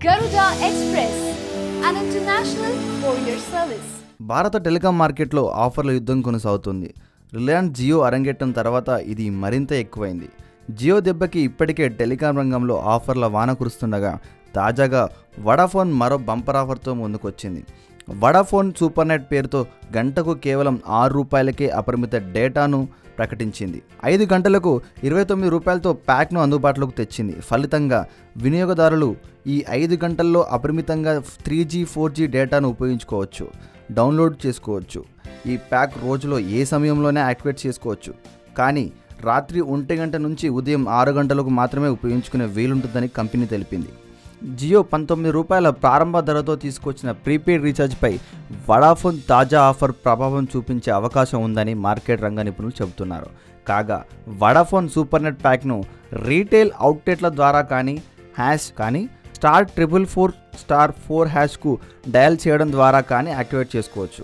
Garuda Express, an international courier service. భారత telecom మార్కెట్లో ఆఫర్ల యుద్ధం కొనసాగుతుంది. రిలయన్స్ జియో అరంగేట్రం తర్వాత ఇది మరింత ఎక్కువైంది. జియో దెబ్బకి ఇప్పటికే టెలికాం రంగంలో ఆఫర్ల వాన కురుస్తుండగా తాజాగా వడాఫోన్ మరో బంపర్ ఆఫర్తో ముందుకొచ్చింది. వడాఫోన్ సూపర్ నెట్ పేరుతో గంటకు కేవలం ₹6కే అపరిమిత డేటాను ప్రకటించింది. 5 గంటలకు ₹29తో ప్యాక్ను అందుబాటులోకి తెచ్చింది. ఫలితంగా వినియోగదారులు ఈ 5 గంటల్లో అపరిమితంగా 3G 4G డేటాను ఉపయోగించుకోవచ్చు, డౌన్లోడ్ చేసుకోవచ్చు. ఈ ప్యాక్ రోజులో ఏ సమయంలోనే యాక్టివేట్ చేసుకోవచ్చు. కానీ రాత్రి 1 గంట నుంచి ఉదయం 6 గంటలకు మాత్రమే ఉపయోగించుకునే వీలుంటుందని కంపెనీ తెలిపింది. జియో ₹19 ప్రారంభ ధరతో తీసుకొచ్చిన ప్రీపెయిడ్ రీఛార్జ్పై వడాఫోన్ తాజా ఆఫర్ ప్రభావం చూపించే అవకాశం ఉందని మార్కెట్ రంగ నిపుణులు చెబుతున్నారు. కాగా వడాఫోన్ సూపర్ నెట్ ప్యాక్ను రీటైల్ అవుట్లెట్ల ద్వారా కానీ *444*4# డయల్ చేయడం ద్వారా కానీ యాక్టివేట్ చేసుకోవచ్చు.